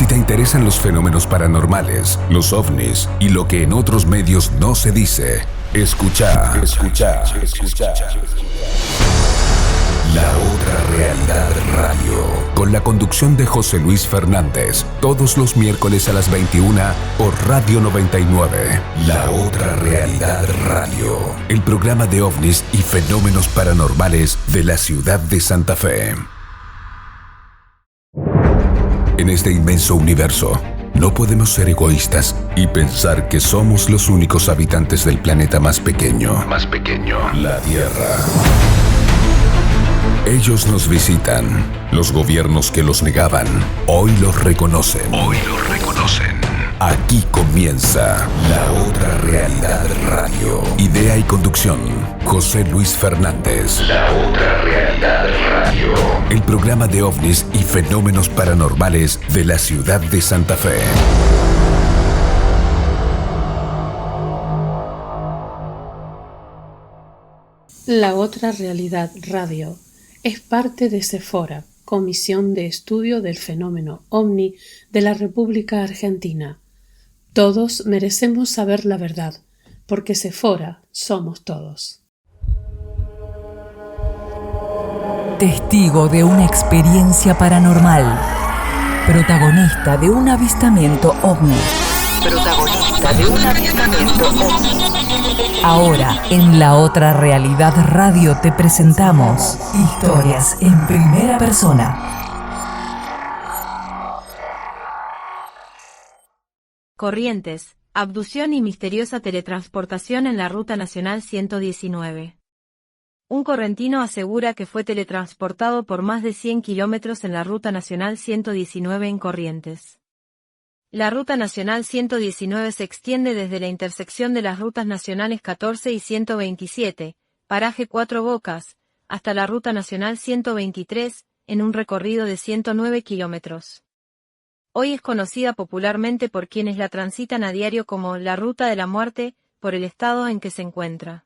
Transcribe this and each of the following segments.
Si te interesan los fenómenos paranormales, los ovnis y lo que en otros medios no se dice, escucha. La Otra Realidad Radio, con la conducción de José Luis Fernández, todos los miércoles a las 21 por Radio 99. La Otra Realidad Radio, el programa de ovnis y fenómenos paranormales de la ciudad de Santa Fe. En este inmenso universo, no podemos ser egoístas y pensar que somos los únicos habitantes del planeta más pequeño, la Tierra. Ellos nos visitan. Los gobiernos que los negaban, hoy los reconocen. Aquí comienza La Otra Realidad Radio. Idea y conducción, José Luis Fernández. La Otra Realidad Radio. El programa de ovnis y fenómenos paranormales de la ciudad de Santa Fe. La Otra Realidad Radio es parte de Sephora, Comisión de Estudio del Fenómeno OVNI de la República Argentina. Todos merecemos saber la verdad, porque Sephora somos todos. Testigo de una experiencia paranormal. Protagonista de un avistamiento OVNI. Ahora, en La Otra Realidad Radio te presentamos historias en primera persona. Corrientes, abducción y misteriosa teletransportación en la Ruta Nacional 119. Un correntino asegura que fue teletransportado por más de 100 kilómetros en la Ruta Nacional 119 en Corrientes. La Ruta Nacional 119 se extiende desde la intersección de las rutas nacionales 14 y 127, paraje Cuatro Bocas, hasta la Ruta Nacional 123, en un recorrido de 109 kilómetros. Hoy es conocida popularmente por quienes la transitan a diario como la Ruta de la Muerte, por el estado en que se encuentra.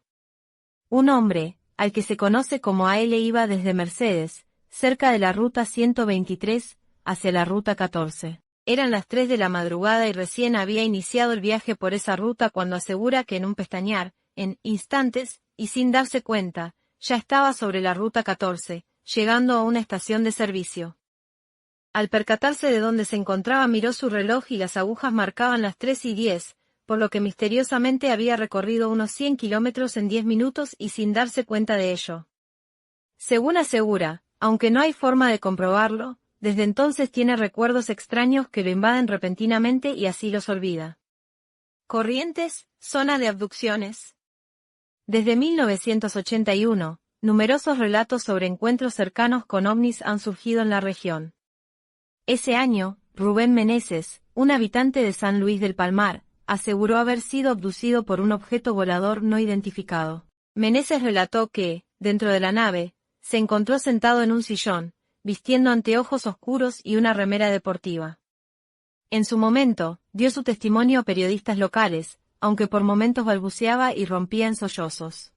Un hombre, al que se conoce como AL, iba desde Mercedes, cerca de la Ruta 123, hacia la Ruta 14. Eran las 3 de la madrugada y recién había iniciado el viaje por esa ruta cuando asegura que en un pestañear, en instantes, y sin darse cuenta, ya estaba sobre la Ruta 14, llegando a una estación de servicio. Al percatarse de dónde se encontraba miró su reloj y las agujas marcaban las 3:10, por lo que misteriosamente había recorrido unos 100 kilómetros en 10 minutos y sin darse cuenta de ello. Según asegura, aunque no hay forma de comprobarlo, desde entonces tiene recuerdos extraños que lo invaden repentinamente y así los olvida. Corrientes, zona de abducciones. Desde 1981, numerosos relatos sobre encuentros cercanos con ovnis han surgido en la región. Ese año, Rubén Meneses, un habitante de San Luis del Palmar, aseguró haber sido abducido por un objeto volador no identificado. Meneses relató que, dentro de la nave, se encontró sentado en un sillón, vistiendo anteojos oscuros y una remera deportiva. En su momento, dio su testimonio a periodistas locales, aunque por momentos balbuceaba y rompía en sollozos.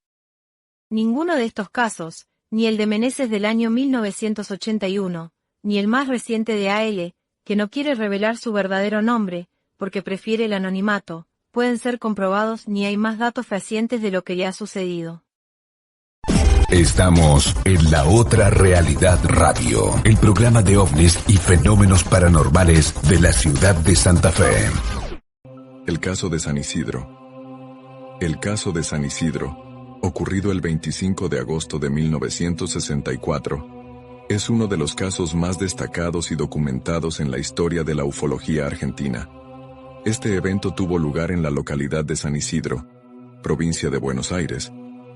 Ninguno de estos casos, ni el de Meneses del año 1981, ni el más reciente de AL, que no quiere revelar su verdadero nombre, porque prefiere el anonimato, pueden ser comprobados ni hay más datos fehacientes de lo que le ha sucedido. Estamos en La Otra Realidad Radio, el programa de ovnis y fenómenos paranormales de la ciudad de Santa Fe. El caso de San Isidro. El caso de San Isidro, ocurrido el 25 de agosto de 1964, es uno de los casos más destacados y documentados en la historia de la ufología argentina. Este evento tuvo lugar en la localidad de San Isidro, provincia de Buenos Aires,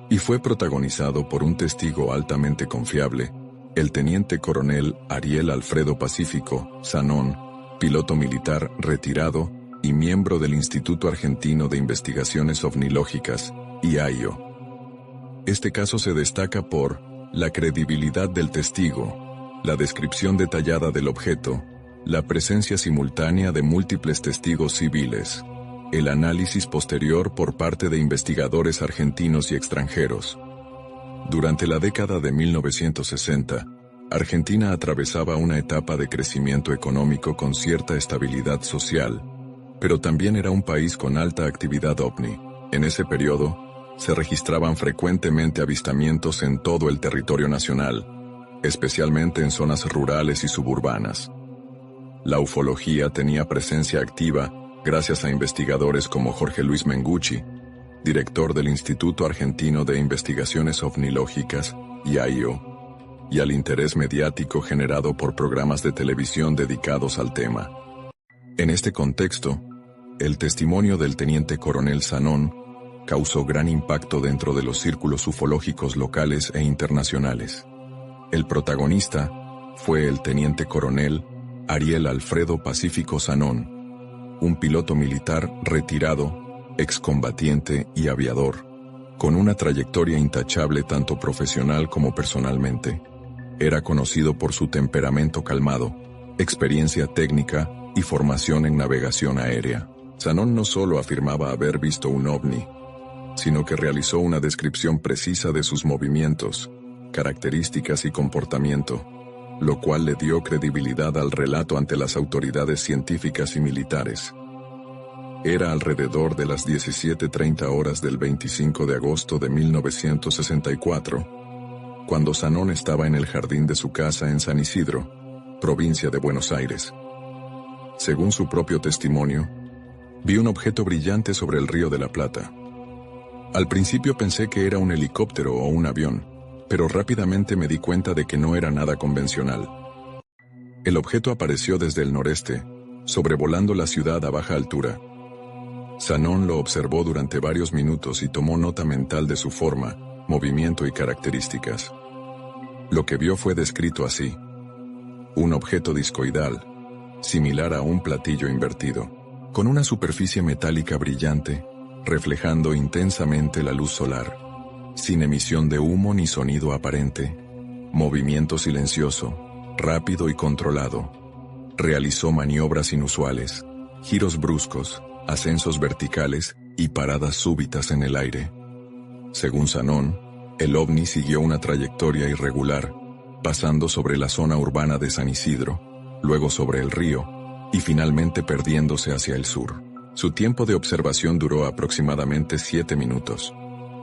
y fue protagonizado por un testigo altamente confiable, el teniente coronel Ariel Alfredo Pacífico Zanón, piloto militar retirado y miembro del Instituto Argentino de Investigaciones Ovnilógicas, IAIO. Este caso se destaca por la credibilidad del testigo, la descripción detallada del objeto, la presencia simultánea de múltiples testigos civiles, el análisis posterior por parte de investigadores argentinos y extranjeros. Durante la década de 1960, Argentina atravesaba una etapa de crecimiento económico con cierta estabilidad social, pero también era un país con alta actividad ovni. En ese periodo, se registraban frecuentemente avistamientos en todo el territorio nacional, especialmente en zonas rurales y suburbanas. La ufología tenía presencia activa gracias a investigadores como Jorge Luis Mengucci, director del Instituto Argentino de Investigaciones Ovnilógicas, IAIO, y al interés mediático generado por programas de televisión dedicados al tema. En este contexto, el testimonio del teniente coronel Zanón causó gran impacto dentro de los círculos ufológicos locales e internacionales. El protagonista fue el teniente coronel Ariel Alfredo Pacífico Zanón, un piloto militar retirado, excombatiente y aviador, con una trayectoria intachable tanto profesional como personalmente. Era conocido por su temperamento calmado, experiencia técnica y formación en navegación aérea. Zanón no solo afirmaba haber visto un ovni, sino que realizó una descripción precisa de sus movimientos, características y comportamiento, lo cual le dio credibilidad al relato ante las autoridades científicas y militares. Era alrededor de las 17:30 horas del 25 de agosto de 1964, cuando Zanón estaba en el jardín de su casa en San Isidro, provincia de Buenos Aires. Según su propio testimonio, vi un objeto brillante sobre el Río de la Plata. Al principio pensé que era un helicóptero o un avión, pero rápidamente me di cuenta de que no era nada convencional. El objeto apareció desde el noreste, sobrevolando la ciudad a baja altura. Zanón lo observó durante varios minutos y tomó nota mental de su forma, movimiento y características. Lo que vio fue descrito así: un objeto discoidal, similar a un platillo invertido, con una superficie metálica brillante, reflejando intensamente la luz solar, sin emisión de humo ni sonido aparente, movimiento silencioso, rápido y controlado. Realizó maniobras inusuales, giros bruscos, ascensos verticales y paradas súbitas en el aire. Según Zanón, el ovni siguió una trayectoria irregular, pasando sobre la zona urbana de San Isidro, luego sobre el río, y finalmente perdiéndose hacia el sur. Su tiempo de observación duró aproximadamente 7 minutos,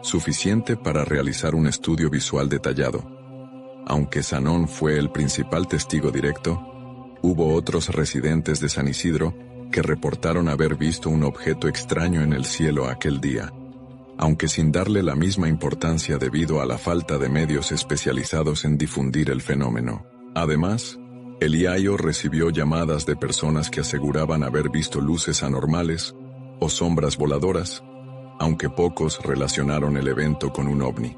suficiente para realizar un estudio visual detallado. Aunque Zanón fue el principal testigo directo, hubo otros residentes de San Isidro que reportaron haber visto un objeto extraño en el cielo aquel día, aunque sin darle la misma importancia debido a la falta de medios especializados en difundir el fenómeno. Además, el IAIO recibió llamadas de personas que aseguraban haber visto luces anormales o sombras voladoras, aunque pocos relacionaron el evento con un ovni.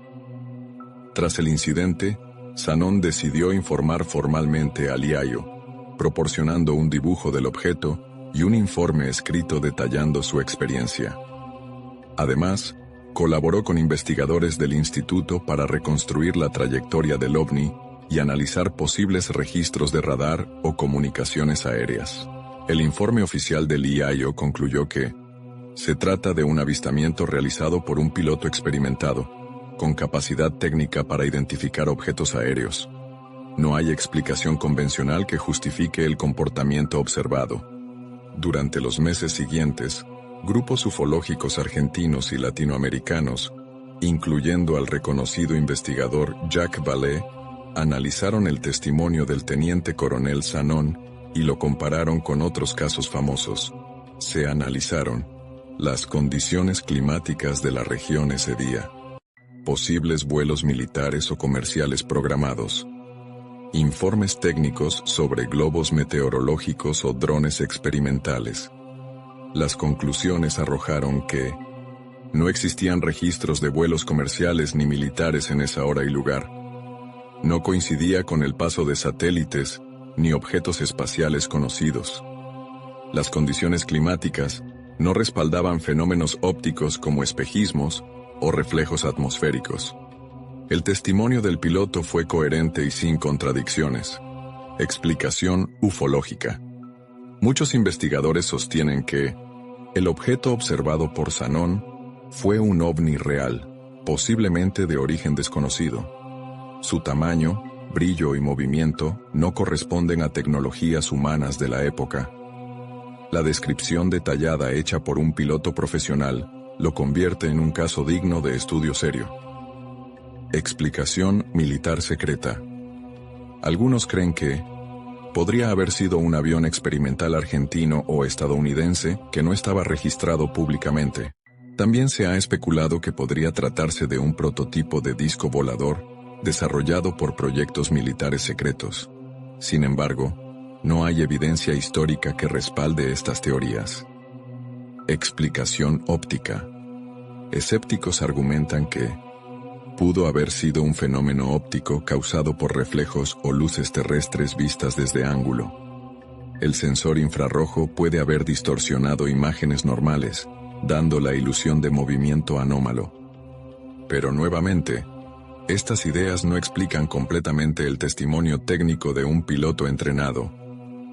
Tras el incidente, Zanón decidió informar formalmente al IAIO, proporcionando un dibujo del objeto y un informe escrito detallando su experiencia. Además, colaboró con investigadores del instituto para reconstruir la trayectoria del ovni y analizar posibles registros de radar o comunicaciones aéreas. El informe oficial del IAIO concluyó que se trata de un avistamiento realizado por un piloto experimentado, con capacidad técnica para identificar objetos aéreos. No hay explicación convencional que justifique el comportamiento observado. Durante los meses siguientes, grupos ufológicos argentinos y latinoamericanos, incluyendo al reconocido investigador Jacques Vallée, analizaron el testimonio del teniente coronel Zanón y lo compararon con otros casos famosos. Se analizaron las condiciones climáticas de la región ese día, posibles vuelos militares o comerciales programados, informes técnicos sobre globos meteorológicos o drones experimentales. Las conclusiones arrojaron que no existían registros de vuelos comerciales ni militares en esa hora y lugar. No coincidía con el paso de satélites ni objetos espaciales conocidos. Las condiciones climáticas no respaldaban fenómenos ópticos como espejismos o reflejos atmosféricos. El testimonio del piloto fue coherente y sin contradicciones. Explicación ufológica. Muchos investigadores sostienen que el objeto observado por Zanón fue un ovni real, posiblemente de origen desconocido. Su tamaño, brillo y movimiento no corresponden a tecnologías humanas de la época. La descripción detallada hecha por un piloto profesional lo convierte en un caso digno de estudio serio. Explicación militar secreta. Algunos creen que podría haber sido un avión experimental argentino o estadounidense que no estaba registrado públicamente. También se ha especulado que podría tratarse de un prototipo de disco volador desarrollado por proyectos militares secretos. Sin embargo, no hay evidencia histórica que respalde estas teorías. Explicación óptica. Escépticos argumentan que pudo haber sido un fenómeno óptico causado por reflejos o luces terrestres vistas desde ángulo. El sensor infrarrojo puede haber distorsionado imágenes normales, dando la ilusión de movimiento anómalo. Pero nuevamente, estas ideas no explican completamente el testimonio técnico de un piloto entrenado.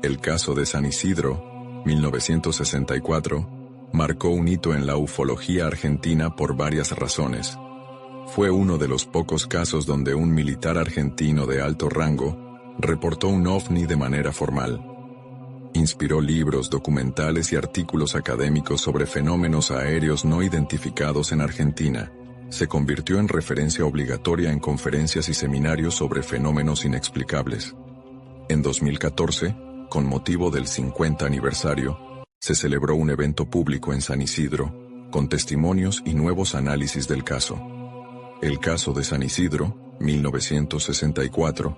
El caso de San Isidro, 1964, marcó un hito en la ufología argentina por varias razones. Fue uno de los pocos casos donde un militar argentino de alto rango reportó un ovni de manera formal. Inspiró libros, documentales y artículos académicos sobre fenómenos aéreos no identificados en Argentina. Se convirtió en referencia obligatoria en conferencias y seminarios sobre fenómenos inexplicables. En 2014, con motivo del 50 aniversario, se celebró un evento público en San Isidro, con testimonios y nuevos análisis del caso. El caso de San Isidro, 1964,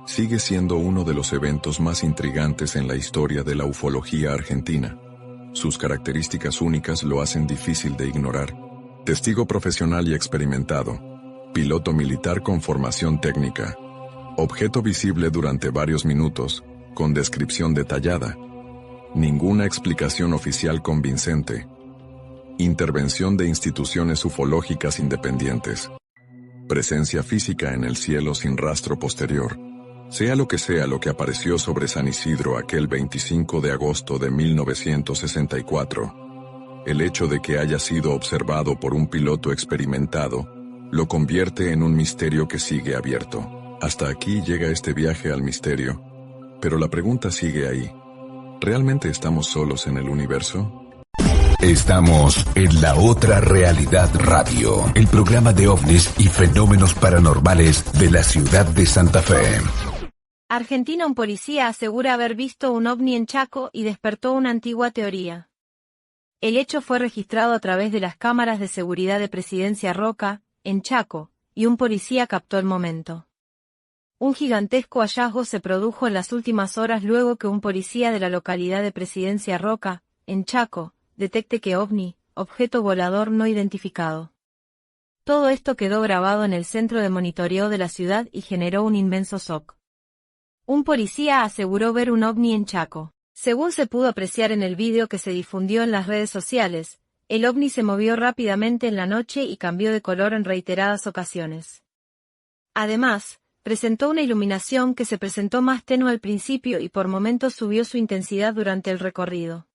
sigue siendo uno de los eventos más intrigantes en la historia de la ufología argentina. Sus características únicas lo hacen difícil de ignorar. Testigo profesional y experimentado. Piloto militar con formación técnica. Objeto visible durante varios minutos, con descripción detallada. Ninguna explicación oficial convincente. Intervención de instituciones ufológicas independientes. Presencia física en el cielo sin rastro posterior. Sea lo que apareció sobre San Isidro aquel 25 de agosto de 1964, el hecho de que haya sido observado por un piloto experimentado, lo convierte en un misterio que sigue abierto. Hasta aquí llega este viaje al misterio, pero la pregunta sigue ahí. ¿Realmente estamos solos en el universo? Estamos en La Otra Realidad Radio, el programa de ovnis y fenómenos paranormales de la ciudad de Santa Fe. Argentina. Un policía asegura haber visto un ovni en Chaco y despertó una antigua teoría. El hecho fue registrado a través de las cámaras de seguridad de Presidencia Roca, en Chaco, y un policía captó el momento. Un gigantesco hallazgo se produjo en las últimas horas luego que un policía de la localidad de Presidencia Roca, en Chaco, detecte que ovni, objeto volador no identificado. Todo esto quedó grabado en el centro de monitoreo de la ciudad y generó un inmenso shock. Un policía aseguró ver un ovni en Chaco. Según se pudo apreciar en el vídeo que se difundió en las redes sociales, el ovni se movió rápidamente en la noche y cambió de color en reiteradas ocasiones. Además, presentó una iluminación que se presentó más tenue al principio y por momentos subió su intensidad durante el recorrido.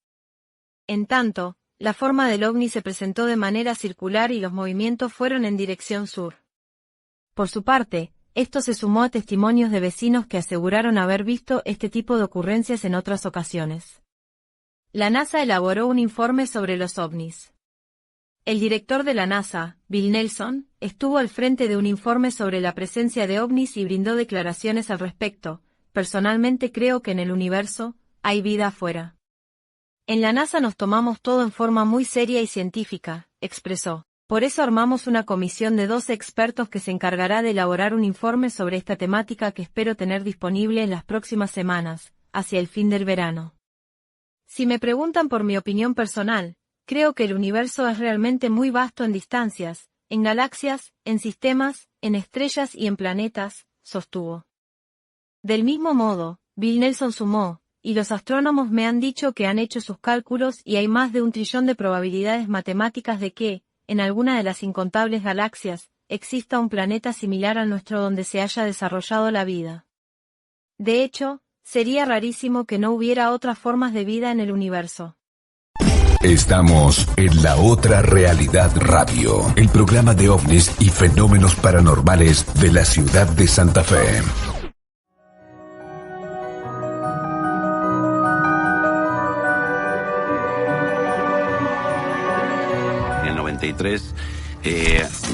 En tanto, la forma del ovni se presentó de manera circular y los movimientos fueron en dirección sur. Por su parte, esto se sumó a testimonios de vecinos que aseguraron haber visto este tipo de ocurrencias en otras ocasiones. La NASA elaboró un informe sobre los ovnis. El director de la NASA, Bill Nelson, estuvo al frente de un informe sobre la presencia de ovnis y brindó declaraciones al respecto. Personalmente creo que en el universo hay vida afuera. En la NASA nos tomamos todo en forma muy seria y científica, expresó. Por eso armamos una comisión de 12 expertos que se encargará de elaborar un informe sobre esta temática que espero tener disponible en las próximas semanas, hacia el fin del verano. Si me preguntan por mi opinión personal, creo que el universo es realmente muy vasto en distancias, en galaxias, en sistemas, en estrellas y en planetas, sostuvo. Del mismo modo, Bill Nelson sumó, y los astrónomos me han dicho que han hecho sus cálculos y hay más de 1 trillón de probabilidades matemáticas de que, en alguna de las incontables galaxias, exista un planeta similar al nuestro donde se haya desarrollado la vida. De hecho, sería rarísimo que no hubiera otras formas de vida en el universo. Estamos en La Otra Realidad Radio, el programa de ovnis y fenómenos paranormales de la ciudad de Santa Fe. 83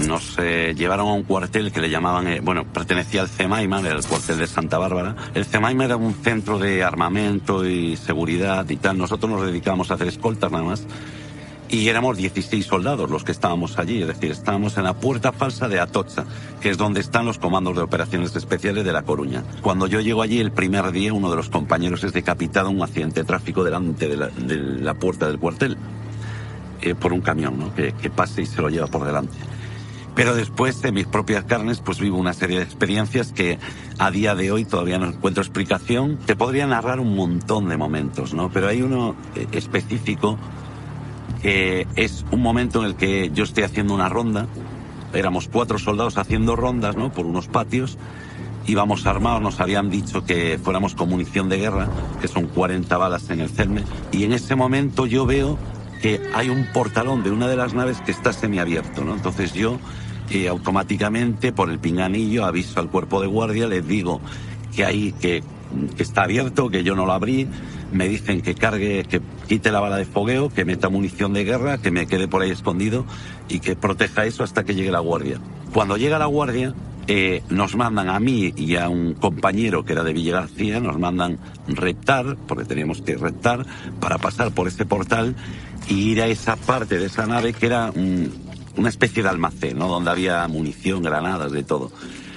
nos llevaron a un cuartel que le llamaban, pertenecía al CEMAIMA, era el cuartel de Santa Bárbara. El CEMAIMA era un centro de armamento y seguridad y tal. Nosotros nos dedicábamos a hacer escoltas nada más. Y éramos 16 soldados los que estábamos allí, es decir, estábamos en la puerta falsa de Atocha, que es donde están los comandos de operaciones especiales de La Coruña. Cuando yo llego allí el primer día, uno de los compañeros es decapitado en un accidente de tráfico delante de la puerta del cuartel, por un camión, ¿no? que pase y se lo lleva por delante. Pero después, en mis propias carnes, pues vivo una serie de experiencias que a día de hoy todavía no encuentro explicación. Te podría narrar un montón de momentos, ¿no? Pero hay uno específico que es un momento en el que yo estoy haciendo una ronda. Éramos 4 soldados haciendo rondas, ¿no? Por unos patios. Íbamos armados, nos habían dicho que fuéramos con munición de guerra, que son 40 balas en el CERME. Y en ese momento yo veo que hay un portalón de una de las naves que está semiabierto, ¿no? Entonces yo automáticamente, por el pinganillo, aviso al cuerpo de guardia, les digo que está abierto, que yo no lo abrí. Me dicen que cargue, que quite la bala de fogueo, que meta munición de guerra, que me quede por ahí escondido y que proteja eso hasta que llegue la guardia. Cuando llega la guardia, nos mandan a mí y a un compañero que era de Villa García, nos mandan reptar, porque teníamos que reptar, para pasar por ese portal y ir a esa parte de esa nave que era una especie de almacén, ¿no? Donde había munición, granadas, de todo.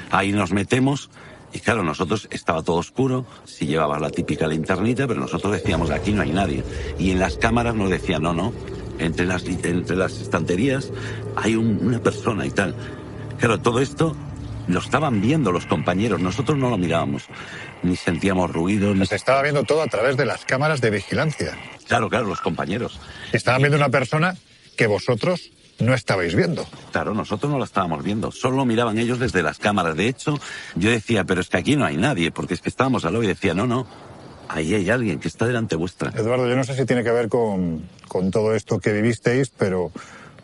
Ahí nos metemos. Y claro, nosotros estaba todo oscuro, si llevabas la típica linternita, pero nosotros decíamos, aquí no hay nadie. Y en las cámaras nos decían, no, entre las estanterías hay una persona y tal. Claro, todo esto lo estaban viendo los compañeros, nosotros no lo mirábamos, ni sentíamos ruido. Se estaba viendo todo a través de las cámaras de vigilancia. Claro, los compañeros. Estaban viendo una persona que vosotros no estabais viendo. Claro, nosotros no la estábamos viendo, solo lo miraban ellos desde las cámaras. De hecho, yo decía, pero es que aquí no hay nadie, porque es que estábamos al lado y decía, no, ahí hay alguien que está delante vuestra. Eduardo, yo no sé si tiene que ver con todo esto que vivisteis, pero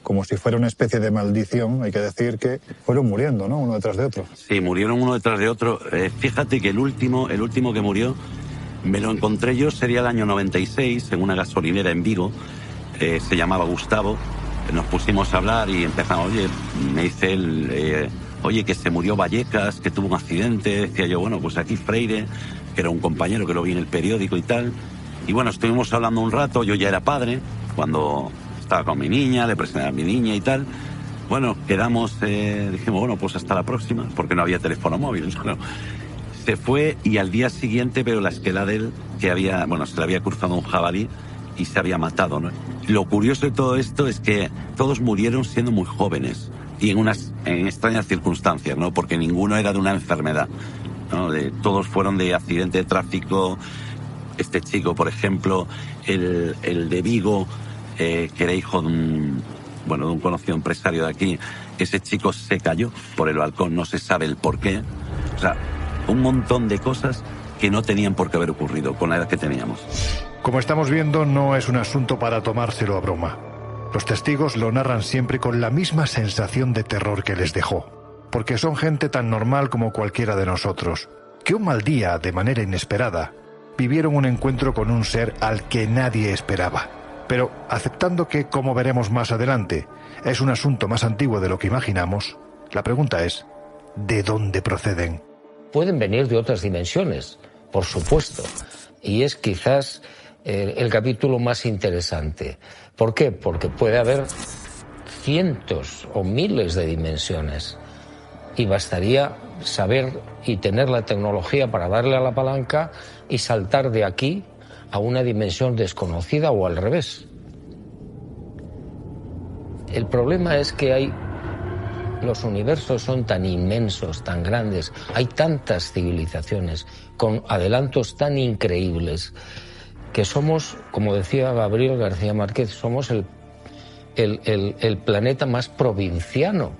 como si fuera una especie de maldición, hay que decir que fueron muriendo, ¿no? Uno detrás de otro. Sí, murieron uno detrás de otro. Fíjate que el último que murió, me lo encontré yo, sería el año 96, en una gasolinera en Vigo, se llamaba Gustavo. Nos pusimos a hablar y empezamos, me dice él, que se murió Vallecas, que tuvo un accidente. Decía yo, bueno, pues aquí Freire, que era un compañero que lo vi en el periódico y tal. Y bueno, estuvimos hablando un rato, yo ya era padre, cuando estaba con mi niña, le presenté a mi niña y tal. Bueno, quedamos, dijimos, bueno, pues hasta la próxima, porque no había teléfono móvil. Bueno, se fue y al día siguiente veo la esquela de él, que se le había cruzado un jabalí y se había matado, ¿no? Lo curioso de todo esto es que todos murieron siendo muy jóvenes y en extrañas circunstancias, ¿no? Porque ninguno era de una enfermedad, ¿no? Todos fueron de accidente de tráfico. Este chico, por ejemplo, el de Vigo, que era hijo de un conocido empresario de aquí, ese chico se cayó por el balcón, no se sabe el por qué. O sea, un montón de cosas que no tenían por qué haber ocurrido con la edad que teníamos. Como estamos viendo, no es un asunto para tomárselo a broma. Los testigos lo narran siempre con la misma sensación de terror que les dejó, porque son gente tan normal como cualquiera de nosotros, que un mal día, de manera inesperada, vivieron un encuentro con un ser al que nadie esperaba. Pero aceptando que, como veremos más adelante, es un asunto más antiguo de lo que imaginamos, la pregunta es, ¿de dónde proceden? Pueden venir de otras dimensiones, por supuesto, y es quizás el capítulo más interesante. ¿Por qué? Porque puede haber cientos o miles de dimensiones y bastaría saber y tener la tecnología para darle a la palanca y saltar de aquí a una dimensión desconocida o al revés. El problema es que los universos son tan inmensos, tan grandes, hay tantas civilizaciones con adelantos tan increíbles que somos, como decía Gabriel García Márquez, somos el planeta más provinciano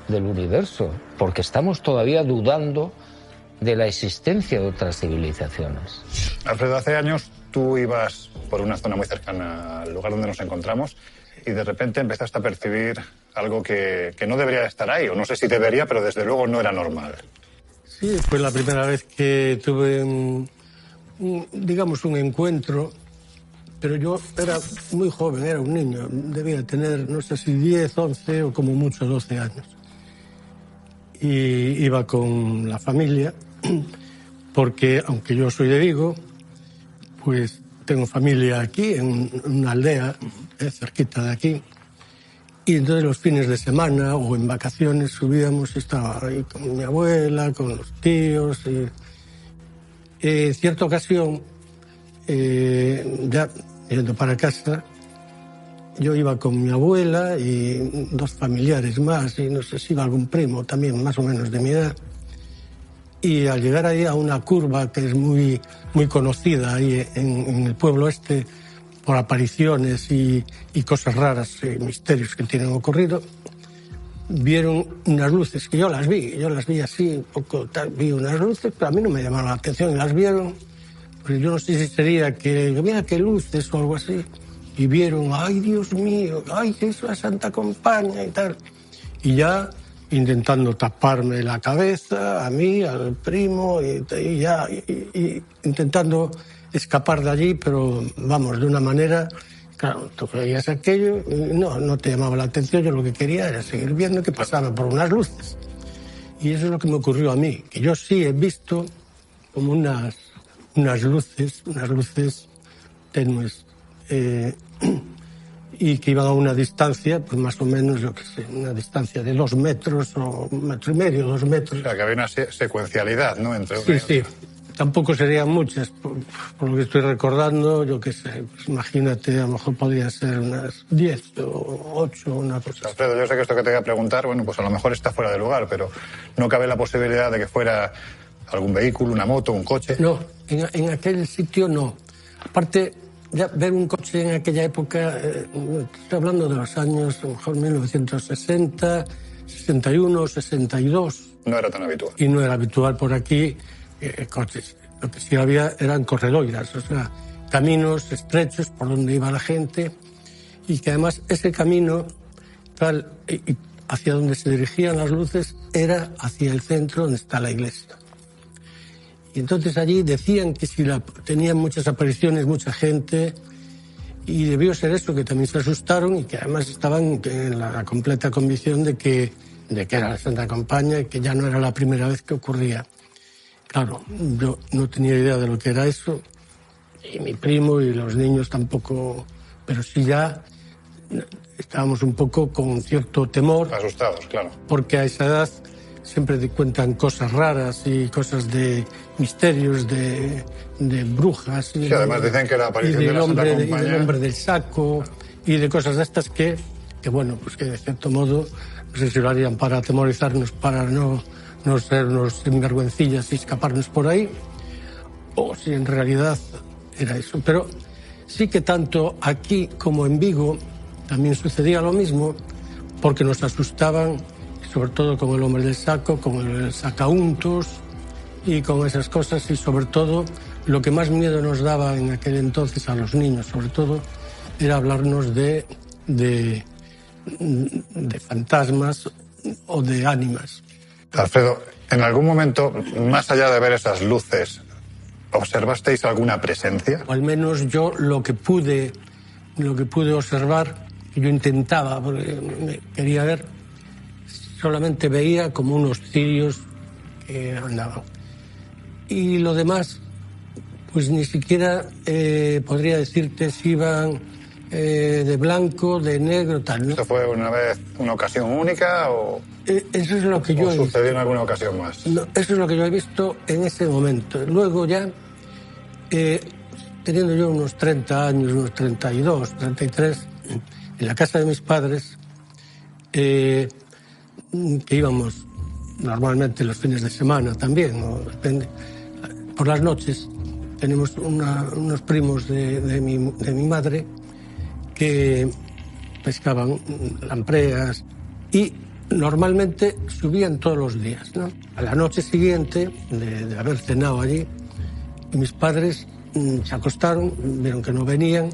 del universo, porque estamos todavía dudando de la existencia de otras civilizaciones. Alfredo, hace años tú ibas por una zona muy cercana al lugar donde nos encontramos y de repente empezaste a percibir algo que no debería estar ahí, o no sé si debería, pero desde luego no era normal. Sí, fue la primera vez que tuve un encuentro pero yo era muy joven, era un niño, debía tener, no sé si 10, 11 o como mucho 12 años. Y iba con la familia, porque aunque yo soy de Vigo, pues tengo familia aquí, en una aldea cerquita de aquí. Y entonces los fines de semana o en vacaciones subíamos, estaba ahí con mi abuela, con los tíos. En cierta ocasión, ya yendo para casa, yo iba con mi abuela y 2 familiares más, y no sé si iba algún primo también, más o menos de mi edad. Y al llegar ahí a una curva que es muy, muy conocida ahí en el pueblo este, por apariciones y cosas raras, misterios que tienen ocurrido, vieron unas luces, que yo las vi así, un poco tal, vi unas luces, pero a mí no me llamaron la atención, y las vieron, pero yo no sé si sería que, mira qué luces o algo así, y vieron, ay Dios mío, ay, que es la Santa Compaña y tal, y ya intentando taparme la cabeza, a mí, al primo, y intentando escapar de allí, pero vamos, de una manera, claro, tú veías aquello y no te llamaba la atención, yo lo que quería era seguir viendo que pasaba por unas luces. Y eso es lo que me ocurrió a mí, que yo sí he visto como unas luces tenues, y que iban a una distancia, pues más o menos, yo qué sé, una distancia de 2 metros o 1,5 metros, 2 metros. O sea, que había una secuencialidad, ¿no? Entre sí. Tampoco serían muchas, por lo que estoy recordando, yo qué sé, pues imagínate, a lo mejor podrían ser unas 10 o 8, una cosa. Alfredo, yo sé que esto que te voy a preguntar, bueno, pues a lo mejor está fuera de lugar, pero no cabe la posibilidad de que fuera algún vehículo, una moto, un coche. No, en aquel sitio no. Aparte, ya ver un coche en aquella época, estoy hablando de los años, a lo mejor 1960, 61, 62. No era tan habitual. Y no era habitual por aquí coches. Lo que sí había eran corredoiras, o sea, caminos estrechos por donde iba la gente, y que además ese camino tal, hacia donde se dirigían las luces era hacia el centro donde está la iglesia. Y entonces allí decían que si tenían muchas apariciones, mucha gente, y debió ser eso, que también se asustaron y que además estaban en la completa convicción de que era la Santa Compaña y que ya no era la primera vez que ocurría. Claro, yo no tenía idea de lo que era eso, y mi primo y los niños tampoco, pero sí ya estábamos un poco con cierto temor. Asustados, claro. Porque a esa edad siempre te cuentan cosas raras y cosas de misterios, de brujas. Sí, además dicen que la aparición de la Santa Compañía... Y del hombre del saco, y de cosas de estas que bueno, pues que de cierto modo, no sé si lo harían para atemorizarnos, para no ser unos sinvergüencillas y escaparnos por ahí, o si en realidad era eso. Pero sí que tanto aquí como en Vigo también sucedía lo mismo, porque nos asustaban, sobre todo con el hombre del saco, con el sacauntos y con esas cosas, y sobre todo lo que más miedo nos daba en aquel entonces a los niños, sobre todo, era hablarnos de fantasmas o de ánimas. Alfredo, en algún momento, más allá de ver esas luces, ¿observasteis alguna presencia? O al menos yo lo que pude observar, que yo intentaba, porque me quería ver, solamente veía como unos cirios que andaban. Y lo demás, pues ni siquiera podría decirte si iban de blanco, de negro, tal, ¿no? ¿Esto fue una ocasión única o...? Eso es lo que yo he visto. ¿Sucedió en alguna ocasión más? No, eso es lo que yo he visto en ese momento. Luego ya, teniendo yo unos 30 años, unos 32, 33, en la casa de mis padres, que íbamos normalmente los fines de semana también, ¿no? Depende. Por las noches tenemos unos primos de mi madre que pescaban lampreas y normalmente subían todos los días, ¿no? A la noche siguiente de haber cenado allí, mis padres se acostaron, vieron que no venían,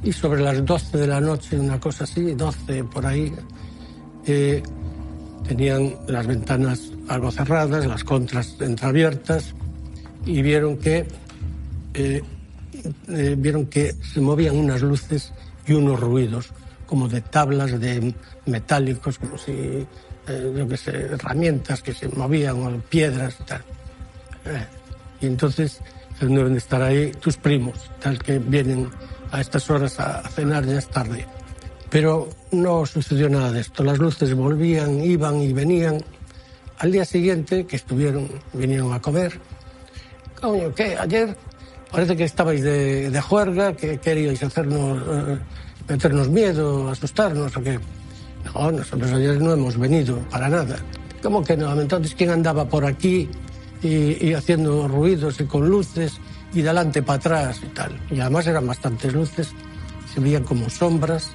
y sobre las 12 de la noche, una cosa así, 12 por ahí, tenían las ventanas algo cerradas, las contras entreabiertas, y vieron que vieron que se movían unas luces y unos ruidos, como de tablas de metálicos, como si, yo qué sé, herramientas que se movían, o piedras y tal. Y entonces deben estar ahí tus primos, tal que vienen a estas horas a cenar, ya es tarde. Pero no sucedió nada de esto. Las luces volvían, iban y venían. Al día siguiente, que vinieron a comer. Coño, ¿qué? Ayer parece que estabais de juerga, que queríais meternos miedo, asustarnos, o qué. No, nosotros ayer no hemos venido para nada. ¿Cómo que no? Entonces, ¿quién andaba por aquí y haciendo ruidos y con luces y de adelante para atrás y tal? Y además eran bastantes luces, se veían como sombras.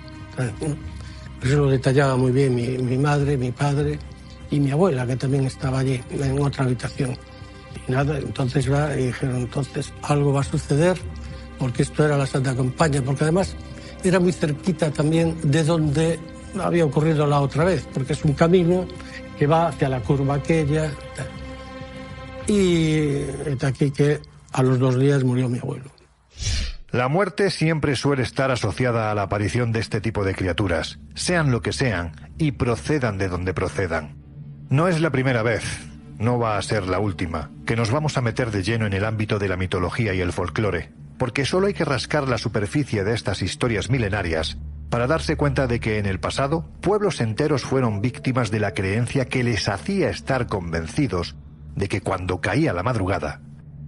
Eso lo detallaba muy bien mi madre, mi padre y mi abuela, que también estaba allí en otra habitación. Y nada, entonces y dijeron, entonces algo va a suceder, porque esto era la Santa Compaña, porque además era muy cerquita también de donde había ocurrido la otra vez, porque es un camino que va hacia la curva aquella. Y está aquí que a los 2 días murió mi abuelo. La muerte siempre suele estar asociada a la aparición de este tipo de criaturas, sean lo que sean, y procedan de donde procedan. No es la primera vez, no va a ser la última, que nos vamos a meter de lleno en el ámbito de la mitología y el folclore, porque solo hay que rascar la superficie de estas historias milenarias para darse cuenta de que en el pasado pueblos enteros fueron víctimas de la creencia que les hacía estar convencidos de que cuando caía la madrugada,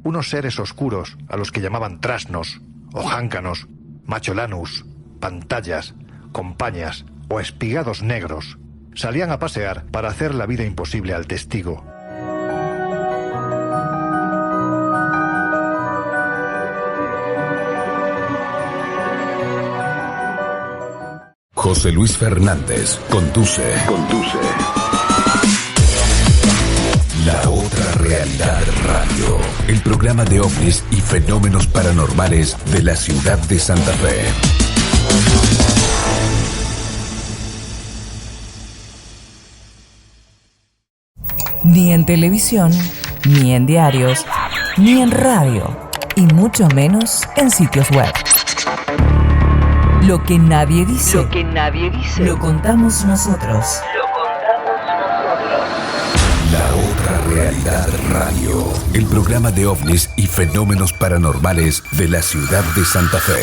unos seres oscuros, a los que llamaban trasnos, ojáncanos, macholanus, pantallas, compañas o espigados negros, salían a pasear para hacer la vida imposible al testigo. José Luis Fernández conduce. La Otra Realidad Radio, el programa de ovnis y fenómenos paranormales de la ciudad de Santa Fe. Ni en televisión, ni en diarios, ni en radio, y mucho menos en sitios web. Lo que nadie dice, lo contamos nosotros. La Otra Realidad Radio, el programa de ovnis y fenómenos paranormales de la ciudad de Santa Fe.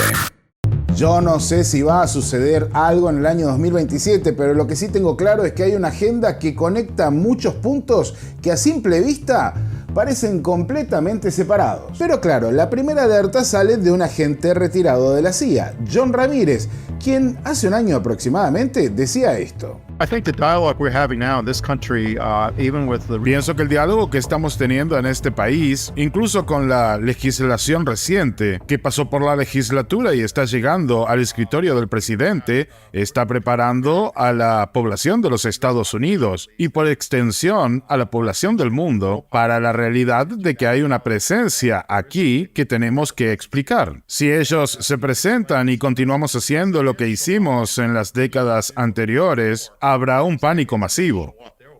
Yo no sé si va a suceder algo en el año 2027, pero lo que sí tengo claro es que hay una agenda que conecta muchos puntos que a simple vista parecen completamente separados. Pero claro, la primera alerta sale de un agente retirado de la CIA, John Ramírez, quien hace un año aproximadamente decía esto. Pienso que el diálogo que estamos teniendo en este país, incluso con la legislación reciente que pasó por la legislatura y está llegando al escritorio del presidente, está preparando a la población de los Estados Unidos y por extensión a la población del mundo para la realidad de que hay una presencia aquí que tenemos que explicar. Si ellos se presentan y continuamos haciendo lo que hicimos en las décadas anteriores, habrá un pánico masivo.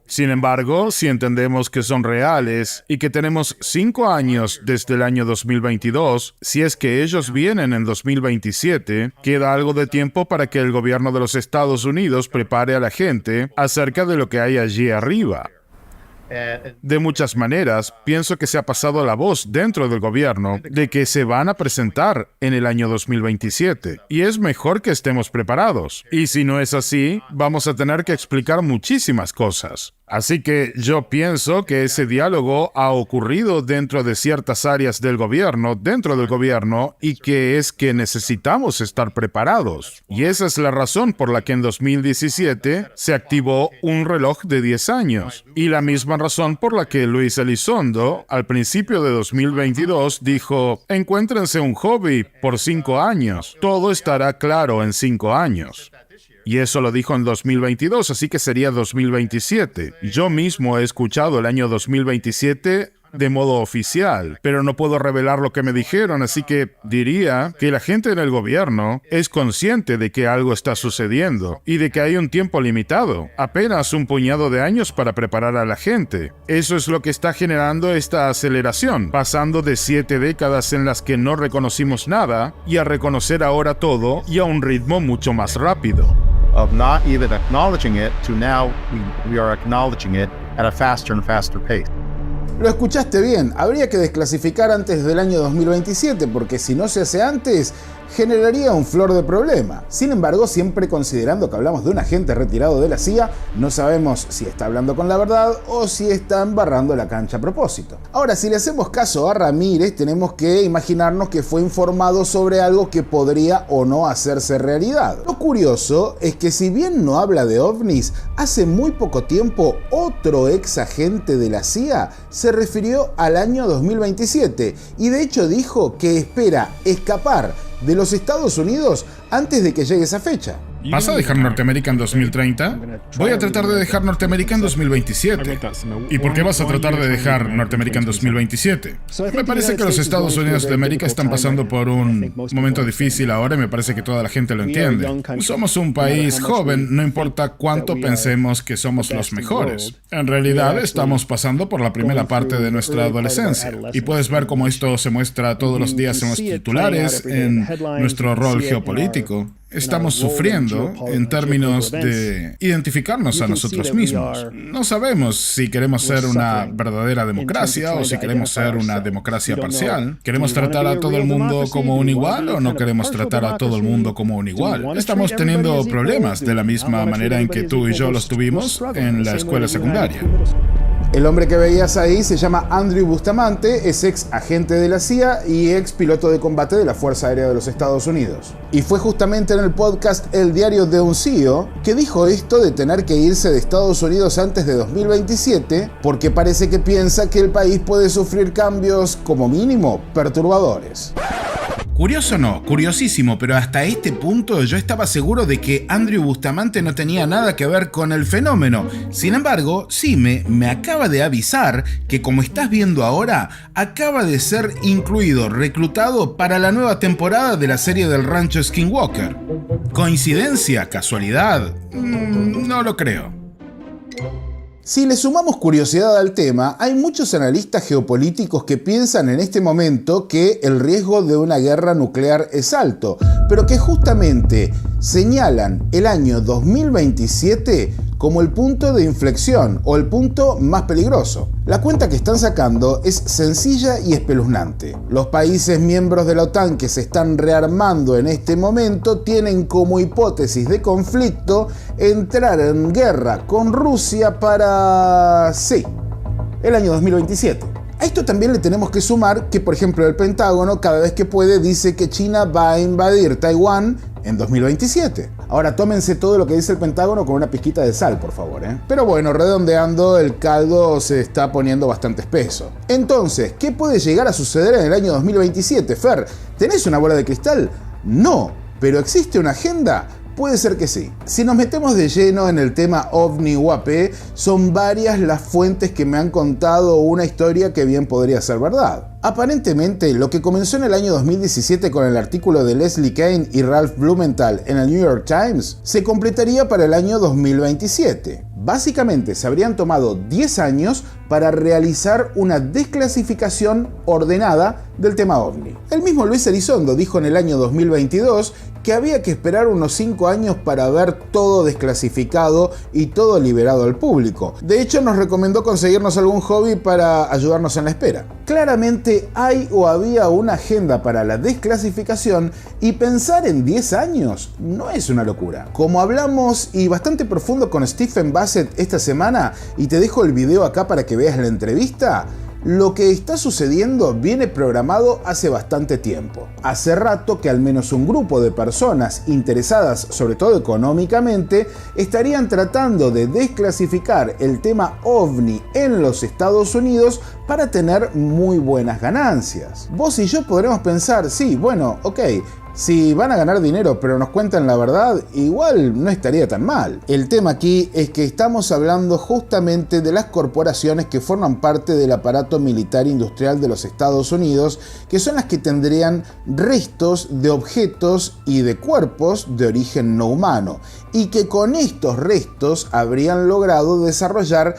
Sin embargo, si entendemos que son reales y que tenemos 5 años desde el año 2022, si es que ellos vienen en 2027, queda algo de tiempo para que el gobierno de los Estados Unidos prepare a la gente acerca de lo que hay allí arriba. De muchas maneras, pienso que se ha pasado la voz dentro del gobierno de que se van a presentar en el año 2027 y es mejor que estemos preparados. Y si no es así, vamos a tener que explicar muchísimas cosas. Así que yo pienso que ese diálogo ha ocurrido dentro de ciertas áreas del gobierno, dentro del gobierno, y que es que necesitamos estar preparados. Y esa es la razón por la que en 2017 se activó un reloj de 10 años. Y la misma razón por la que Luis Elizondo, al principio de 2022, dijo, encuéntrense un hobby por 5 años. Todo estará claro en 5 años. Y eso lo dijo en 2022, así que sería 2027. Yo mismo he escuchado el año 2027 de modo oficial, pero no puedo revelar lo que me dijeron, así que diría que la gente en el gobierno es consciente de que algo está sucediendo y de que hay un tiempo limitado, apenas un puñado de años para preparar a la gente. Eso es lo que está generando esta aceleración, pasando de 7 décadas en las que no reconocimos nada y a reconocer ahora todo y a un ritmo mucho más rápido. Of not even acknowledging it to now we are acknowledging it at a faster and faster pace. Lo escuchaste bien, habría que desclasificar antes del año 2027 porque si no se hace antes, generaría un flor de problema. Sin embargo, siempre considerando que hablamos de un agente retirado de la CIA, no sabemos si está hablando con la verdad o si está embarrando la cancha a propósito. Ahora, si le hacemos caso a Ramírez, tenemos que imaginarnos que fue informado sobre algo que podría o no hacerse realidad. Lo curioso es que si bien no habla de ovnis, hace muy poco tiempo otro ex agente de la CIA se refirió al año 2027 y de hecho dijo que espera escapar de los Estados Unidos antes de que llegue esa fecha. ¿Vas a dejar Norteamérica en 2030? Voy a tratar de dejar Norteamérica en 2027. ¿Y por qué vas a tratar de dejar Norteamérica en 2027? Me parece que los Estados Unidos de América están pasando por un momento difícil ahora y me parece que toda la gente lo entiende. Somos un país joven, no importa cuánto pensemos que somos los mejores. En realidad estamos pasando por la primera parte de nuestra adolescencia y puedes ver cómo esto se muestra todos los días en los titulares, en nuestro rol geopolítico. Estamos sufriendo en términos de identificarnos a nosotros mismos. No sabemos si queremos ser una verdadera democracia o si queremos ser una democracia parcial. ¿Queremos tratar a todo el mundo como un igual o no queremos tratar a todo el mundo como un igual? Estamos teniendo problemas de la misma manera en que tú y yo los tuvimos en la escuela secundaria. El hombre que veías ahí se llama Andrew Bustamante, es ex agente de la CIA y ex piloto de combate de la Fuerza Aérea de los Estados Unidos. Y fue justamente en el podcast El Diario de un CEO que dijo esto de tener que irse de Estados Unidos antes de 2027 porque parece que piensa que el país puede sufrir cambios como mínimo perturbadores. Curioso no, curiosísimo, pero hasta este punto yo estaba seguro de que Andrew Bustamante no tenía nada que ver con el fenómeno. Sin embargo, Sime me acaba de avisar que, como estás viendo ahora, acaba de ser incluido, reclutado para la nueva temporada de la serie del Rancho Skinwalker. ¿Coincidencia? ¿Casualidad? No lo creo. Si le sumamos curiosidad al tema, hay muchos analistas geopolíticos que piensan en este momento que el riesgo de una guerra nuclear es alto, pero que justamente señalan el año 2027 como el punto de inflexión o el punto más peligroso. La cuenta que están sacando es sencilla y espeluznante. Los países miembros de la OTAN que se están rearmando en este momento tienen como hipótesis de conflicto entrar en guerra con Rusia para... sí, el año 2027. A esto también le tenemos que sumar que, por ejemplo, el Pentágono cada vez que puede dice que China va a invadir Taiwán en 2027. Ahora tómense todo lo que dice el Pentágono con una pizquita de sal, por favor, Pero bueno, redondeando, el caldo se está poniendo bastante espeso. Entonces, ¿qué puede llegar a suceder en el año 2027, Fer? ¿Tenés una bola de cristal? No, pero ¿existe una agenda? Puede ser que sí. Si nos metemos de lleno en el tema OVNI UAP, son varias las fuentes que me han contado una historia que bien podría ser verdad. Aparentemente, lo que comenzó en el año 2017 con el artículo de Leslie Kean y Ralph Blumenthal en el New York Times, se completaría para el año 2027. Básicamente, se habrían tomado 10 años para realizar una desclasificación ordenada del tema OVNI. El mismo Luis Elizondo dijo en el año 2022 que había que esperar unos 5 años para ver todo desclasificado y todo liberado al público. De hecho, nos recomendó conseguirnos algún hobby para ayudarnos en la espera. Claramente hay o había una agenda para la desclasificación y pensar en 10 años no es una locura. Como hablamos y bastante profundo con Stephen Bassett esta semana, y te dejo el video acá para que veas la entrevista, lo que está sucediendo viene programado hace bastante tiempo. Hace rato que al menos un grupo de personas interesadas, sobre todo económicamente, estarían tratando de desclasificar el tema OVNI en los Estados Unidos para tener muy buenas ganancias. Vos y yo podremos pensar, sí, bueno, ok, Si van a ganar dinero pero nos cuentan la verdad, igual no estaría tan mal. El tema aquí es que estamos hablando justamente de las corporaciones que forman parte del aparato militar industrial de los Estados Unidos, que son las que tendrían restos de objetos y de cuerpos de origen no humano, y que con estos restos habrían logrado desarrollar,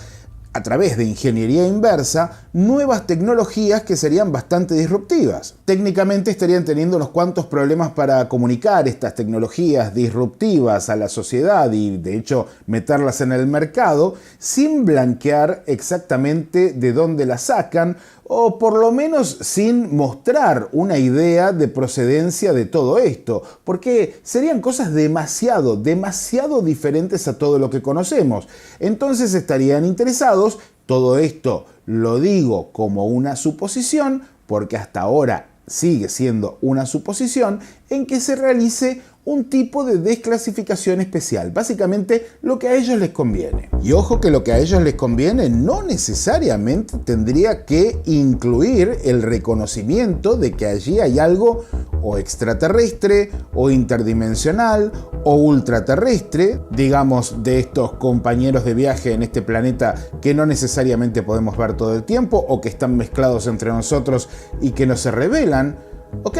a través de ingeniería inversa, nuevas tecnologías que serían bastante disruptivas. Técnicamente estarían teniendo unos cuantos problemas para comunicar estas tecnologías disruptivas a la sociedad y de hecho meterlas en el mercado sin blanquear exactamente de dónde las sacan, o por lo menos sin mostrar una idea de procedencia de todo esto, porque serían cosas demasiado diferentes a todo lo que conocemos. Entonces estarían interesados, todo esto lo digo como una suposición, porque hasta ahora sigue siendo una suposición, en que se realice un tipo de desclasificación especial, básicamente lo que a ellos les conviene. Y ojo que lo que a ellos les conviene no necesariamente tendría que incluir el reconocimiento de que allí hay algo o extraterrestre, o interdimensional, o ultraterrestre, digamos de estos compañeros de viaje en este planeta que no necesariamente podemos ver todo el tiempo, o que están mezclados entre nosotros y que no se revelan. Ok,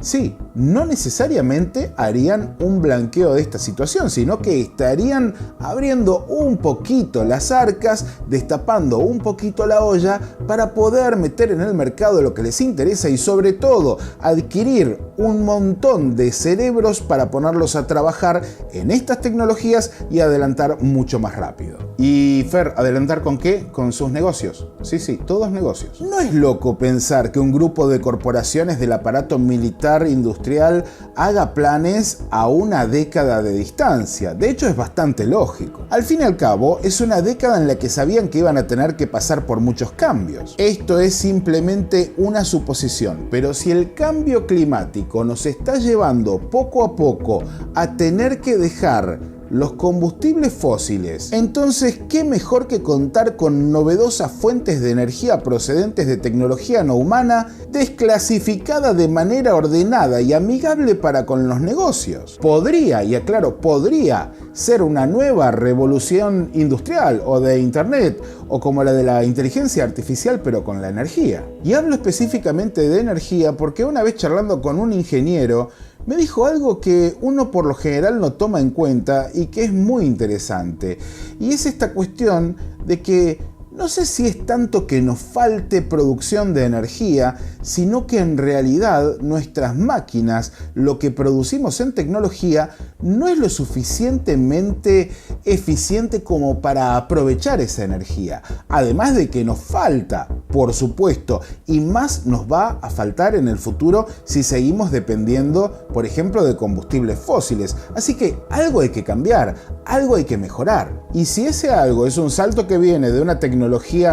sí, no necesariamente harían un blanqueo de esta situación, sino que estarían abriendo un poquito las arcas, destapando un poquito la olla para poder meter en el mercado lo que les interesa y sobre todo adquirir un montón de cerebros para ponerlos a trabajar en estas tecnologías y adelantar mucho más rápido. Y Fer, ¿adelantar con qué? Con sus negocios. Sí, todos negocios. No es loco pensar que un grupo de corporaciones del aparato militar industrial haga planes a una década de distancia. De hecho, es bastante lógico. Al fin y al cabo, es una década en la que sabían que iban a tener que pasar por muchos cambios. Esto es simplemente una suposición, pero si el cambio climático nos está llevando poco a poco a tener que dejar los combustibles fósiles, entonces qué mejor que contar con novedosas fuentes de energía procedentes de tecnología no humana, desclasificada de manera ordenada y amigable para con los negocios. Podría, y aclaro, podría ser una nueva revolución industrial o de internet, o como la de la inteligencia artificial pero con la energía. Y hablo específicamente de energía porque una vez charlando con un ingeniero me dijo algo que uno por lo general no toma en cuenta y que es muy interesante. Y es esta cuestión de que no sé si es tanto que nos falte producción de energía, sino que en realidad nuestras máquinas, lo que producimos en tecnología, no es lo suficientemente eficiente como para aprovechar esa energía. Además de que nos falta, por supuesto, y más nos va a faltar en el futuro si seguimos dependiendo, por ejemplo, de combustibles fósiles. Así que algo hay que cambiar, algo hay que mejorar. Y si ese algo es un salto que viene de una tecnología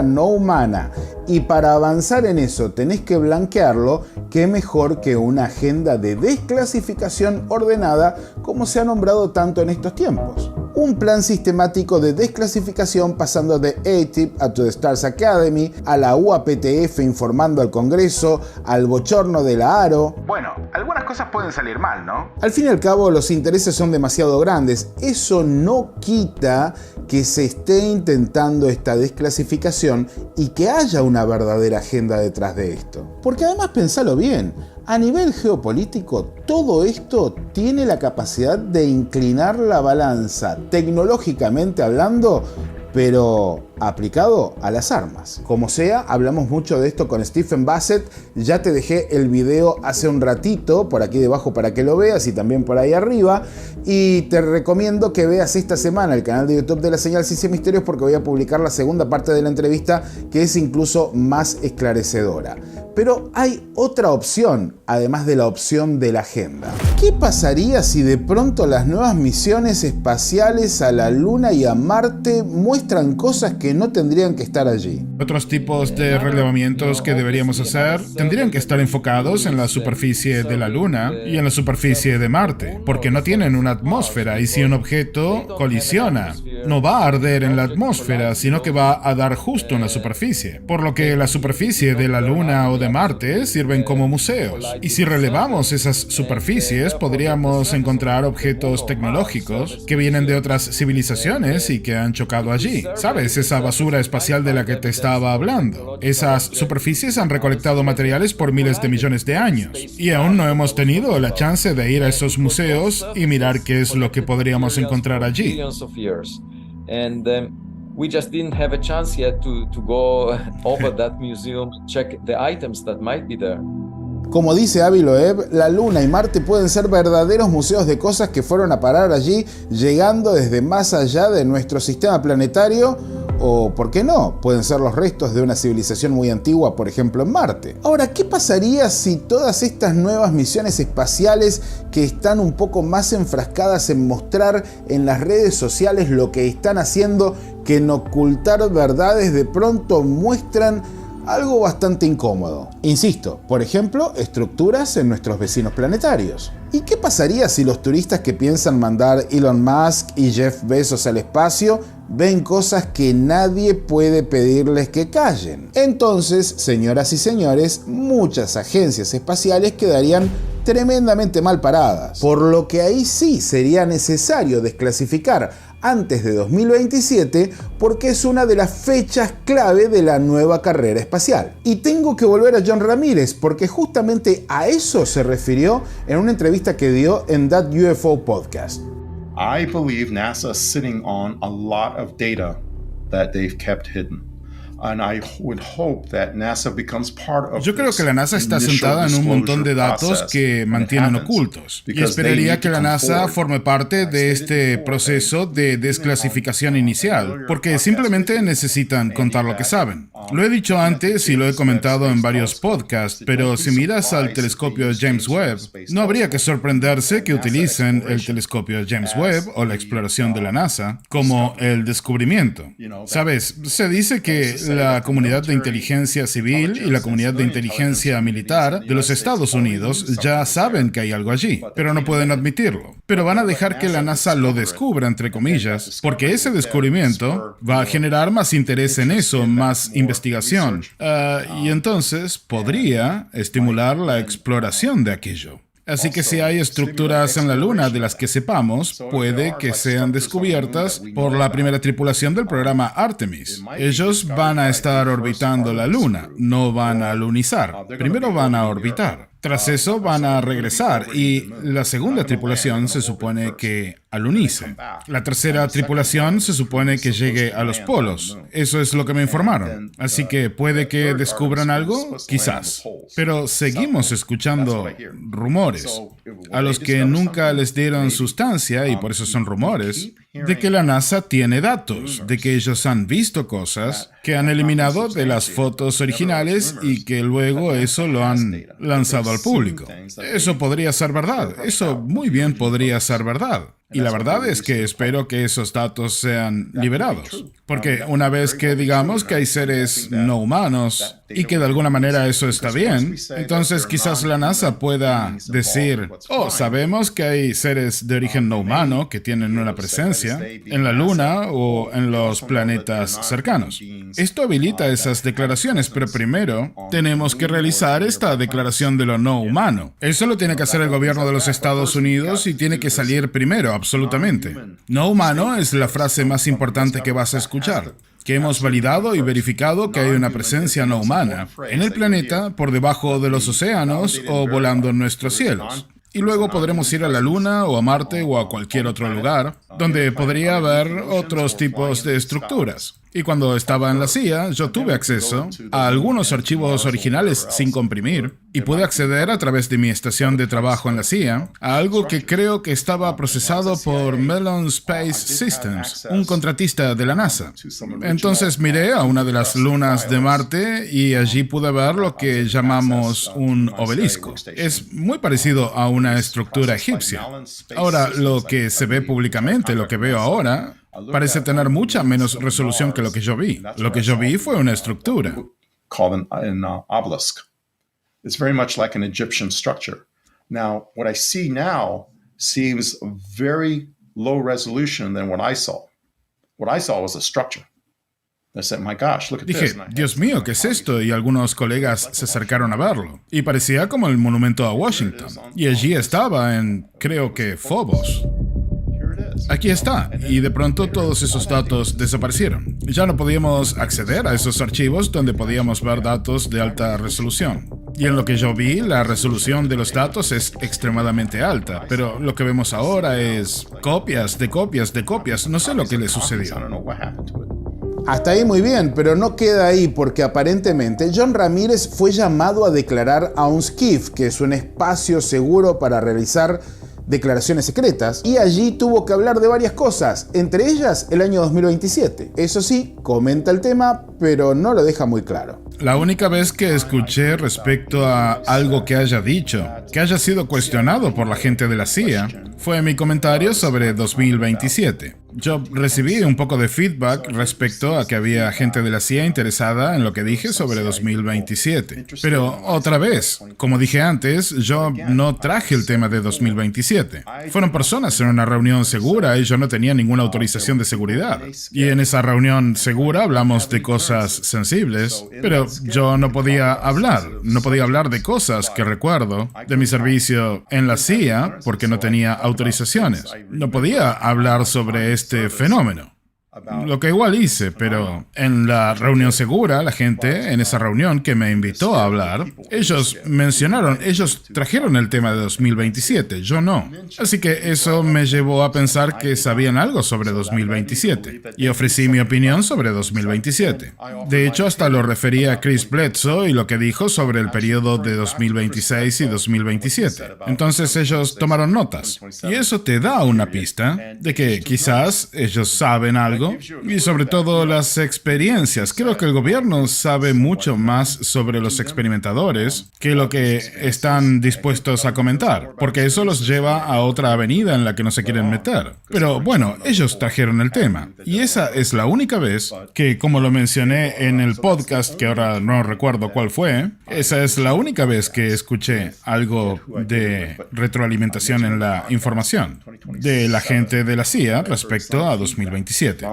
no humana y para avanzar en eso tenés que blanquearlo, qué mejor que una agenda de desclasificación ordenada como se ha nombrado tanto en estos tiempos. Un plan sistemático de desclasificación pasando de AATIP a To The Stars Academy, a la UAPTF informando al Congreso, al bochorno de la ARO. Bueno, algunas cosas pueden salir mal, ¿no? Al fin y al cabo, los intereses son demasiado grandes. Eso no quita que se esté intentando esta desclasificación y que haya una verdadera agenda detrás de esto. Porque además, pensalo bien, a nivel geopolítico, todo esto tiene la capacidad de inclinar la balanza, tecnológicamente hablando, pero aplicado a las armas. Como sea, hablamos mucho de esto con Stephen Bassett, ya te dejé el video hace un ratito, por aquí debajo para que lo veas y también por ahí arriba, y te recomiendo que veas esta semana el canal de YouTube de La Señal Ciencia y Misterios porque voy a publicar la segunda parte de la entrevista que es incluso más esclarecedora. Pero hay otra opción, además de la opción de la agenda. ¿Qué pasaría si de pronto las nuevas misiones espaciales a la Luna y a Marte muestran cosas que no tendrían que estar allí? Otros tipos de relevamientos que deberíamos hacer tendrían que estar enfocados en la superficie de la Luna y en la superficie de Marte, porque no tienen una atmósfera y si un objeto colisiona no va a arder en la atmósfera, sino que va a dar justo en la superficie. Por lo que la superficie de la Luna o de Marte sirven como museos. Y si relevamos esas superficies, podríamos encontrar objetos tecnológicos que vienen de otras civilizaciones y que han chocado allí. ¿Sabes? Esa basura espacial de la que te estaba hablando. Esas superficies han recolectado materiales por miles de millones de años. Y aún no hemos tenido la chance de ir a esos museos y mirar qué es lo que podríamos encontrar allí. We just didn't have a chance yet to go over that museum, check the items that might be there. Como dice Avi Loeb, la Luna y Marte pueden ser verdaderos museos de cosas que fueron a parar allí, llegando desde más allá de nuestro sistema planetario, o, ¿por qué no?, pueden ser los restos de una civilización muy antigua, por ejemplo en Marte. Ahora, ¿qué pasaría si todas estas nuevas misiones espaciales que están un poco más enfrascadas en mostrar en las redes sociales lo que están haciendo que en ocultar verdades de pronto muestran algo bastante incómodo? Insisto, por ejemplo, estructuras en nuestros vecinos planetarios. ¿Y qué pasaría si los turistas que piensan mandar Elon Musk y Jeff Bezos al espacio ven cosas que nadie puede pedirles que callen? Entonces, señoras y señores, muchas agencias espaciales quedarían tremendamente mal paradas, por lo que ahí sí sería necesario desclasificar antes de 2027 porque es una de las fechas clave de la nueva carrera espacial. Y tengo que volver a John Ramírez porque justamente a eso se refirió en una entrevista que dio en That UFO Podcast. I believe NASA is sitting on a lot of data that they've kept hidden. And I would hope that NASA becomes part of. Yo creo que la NASA está sentada en un montón de datos que mantienen ocultos. Y esperaría que la NASA forme parte de este proceso de desclasificación inicial, porque simplemente necesitan contar lo que saben. Lo he dicho antes y lo he comentado en varios podcasts, pero si miras al telescopio James Webb, no habría que sorprenderse que utilicen el telescopio James Webb o la exploración de la NASA como el descubrimiento. ¿Sabes? Se dice que la comunidad de inteligencia civil y la comunidad de inteligencia militar de los Estados Unidos ya saben que hay algo allí, pero no pueden admitirlo. Pero van a dejar que la NASA lo descubra, entre comillas, porque ese descubrimiento va a generar más interés en eso, más investigación. Y entonces podría estimular la exploración de aquello. Así que si hay estructuras en la Luna de las que sepamos, puede que sean descubiertas por la primera tripulación del programa Artemis. Ellos van a estar orbitando la Luna, no van a lunizar. Primero van a orbitar. Tras eso van a regresar y la segunda tripulación se supone que alunice. La tercera tripulación se supone que llegue a los polos. Eso es lo que me informaron. Así que puede que descubran algo, quizás. Pero seguimos escuchando rumores, a los que nunca les dieron sustancia, y por eso son rumores, de que la NASA tiene datos, de que ellos han visto cosas que han eliminado de las fotos originales y que luego eso lo han lanzado al público. Eso podría ser verdad. Eso muy bien podría ser verdad. Y la verdad es que espero que esos datos sean liberados. Porque una vez que digamos que hay seres no humanos y que de alguna manera eso está bien, entonces quizás la NASA pueda decir, oh, sabemos que hay seres de origen no humano que tienen una presencia en la Luna o en los planetas cercanos. Esto habilita esas declaraciones, pero primero tenemos que realizar esta declaración de lo no humano. Eso lo tiene que hacer el gobierno de los Estados Unidos y tiene que salir primero, absolutamente. No humano es la frase más importante que vas a escuchar. Que hemos validado y verificado que hay una presencia no humana en el planeta, por debajo de los océanos o volando en nuestros cielos. Y luego podremos ir a la Luna o a Marte o a cualquier otro lugar donde podría haber otros tipos de estructuras. Y cuando estaba en la CIA, yo tuve acceso a algunos archivos originales sin comprimir y pude acceder a través de mi estación de trabajo en la CIA a algo que creo que estaba procesado por Mellon Space Systems, un contratista de la NASA. Entonces miré a una de las lunas de Marte y allí pude ver lo que llamamos un obelisco. Es muy parecido a una estructura egipcia. Ahora, lo que se ve públicamente, lo que veo ahora, parece tener mucha menos resolución que lo que yo vi. Lo que yo vi fue una estructura. Called an obelisk. It's very much like an Egyptian structure. Now, what I see now seems very low resolution than what I saw. What I saw was a structure. I said, my gosh, look at Dije, this. Dios mío, ¿qué es esto? Y algunos colegas se acercaron a verlo. Y parecía como el monumento a Washington. Y allí estaba en, creo que, Phobos. Aquí está. Y de pronto todos esos datos desaparecieron. Ya no podíamos acceder a esos archivos donde podíamos ver datos de alta resolución. Y en lo que yo vi, la resolución de los datos es extremadamente alta. Pero lo que vemos ahora es copias de copias de copias. No sé lo que le sucedió. Hasta ahí muy bien, pero no queda ahí porque aparentemente John Ramírez fue llamado a declarar a un SCIF, que es un espacio seguro para realizar declaraciones secretas, y allí tuvo que hablar de varias cosas, entre ellas el año 2027. Eso sí, comenta el tema, pero no lo deja muy claro. La única vez que escuché respecto a algo que haya dicho, que haya sido cuestionado por la gente de la CIA, fue mi comentario sobre 2027. Yo recibí un poco de feedback respecto a que había gente de la CIA interesada en lo que dije sobre 2027. Pero otra vez, como dije antes, yo no traje el tema de 2027. Fueron personas en una reunión segura y yo no tenía ninguna autorización de seguridad. Y en esa reunión segura hablamos de cosas sensibles, pero yo no podía hablar de cosas que recuerdo de mi servicio en la CIA porque no tenía autorizaciones. No podía hablar sobre este fenómeno. Lo que igual hice, pero en la reunión segura, la gente en esa reunión que me invitó a hablar, ellos trajeron el tema de 2027, yo no. Así que eso me llevó a pensar que sabían algo sobre 2027 y ofrecí mi opinión sobre 2027. De hecho, hasta lo referí a Chris Bledsoe y lo que dijo sobre el periodo de 2026 y 2027. Entonces ellos tomaron notas y eso te da una pista de que quizás ellos saben algo. Y sobre todo las experiencias. Creo que el gobierno sabe mucho más sobre los experimentadores que lo que están dispuestos a comentar, porque eso los lleva a otra avenida en la que no se quieren meter. Pero bueno, ellos trajeron el tema. Y esa es la única vez que, como lo mencioné en el podcast, que ahora no recuerdo cuál fue, esa es la única vez que escuché algo de retroalimentación en la información de la gente de la CIA respecto a 2027.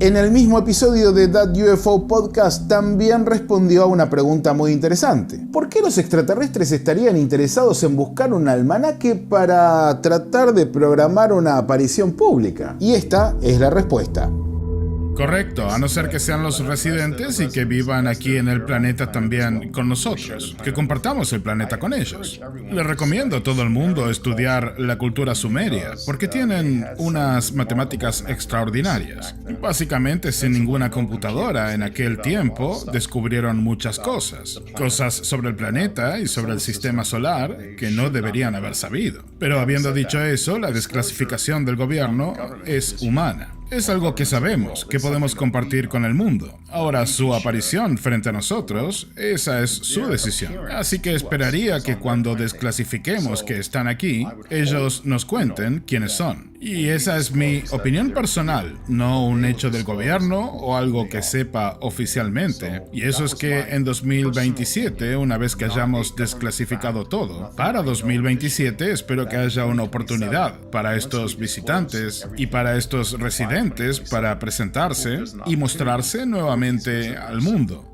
En el mismo episodio de That UFO Podcast también respondió a una pregunta muy interesante. ¿Por qué los extraterrestres estarían interesados en buscar un almanaque para tratar de programar una aparición pública? Y esta es la respuesta. Correcto, a no ser que sean los residentes y que vivan aquí en el planeta también con nosotros, que compartamos el planeta con ellos. Les recomiendo a todo el mundo estudiar la cultura sumeria, porque tienen unas matemáticas extraordinarias. Básicamente, sin ninguna computadora en aquel tiempo, descubrieron muchas cosas. Cosas sobre el planeta y sobre el sistema solar que no deberían haber sabido. Pero habiendo dicho eso, la desclasificación del gobierno es humana. Es algo que sabemos, que podemos compartir con el mundo. Ahora, su aparición frente a nosotros, esa es su decisión. Así que esperaría que cuando desclasifiquemos que están aquí, ellos nos cuenten quiénes son. Y esa es mi opinión personal, no un hecho del gobierno o algo que sepa oficialmente. Y eso es que en 2027, una vez que hayamos desclasificado todo, para 2027 espero que haya una oportunidad para estos visitantes y para estos residentes para presentarse y mostrarse nuevamente al mundo.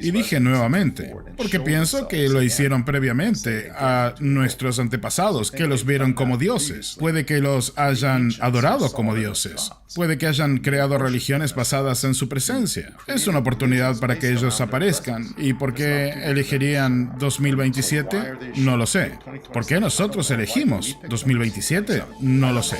Y dije nuevamente, porque pienso que lo hicieron previamente a nuestros antepasados, que los vieron como dioses. Puede que los hayan adorado como dioses. Puede que hayan creado religiones basadas en su presencia. Es una oportunidad para que ellos aparezcan. ¿Y por qué elegirían 2027? No lo sé. ¿Por qué nosotros elegimos 2027? No lo sé.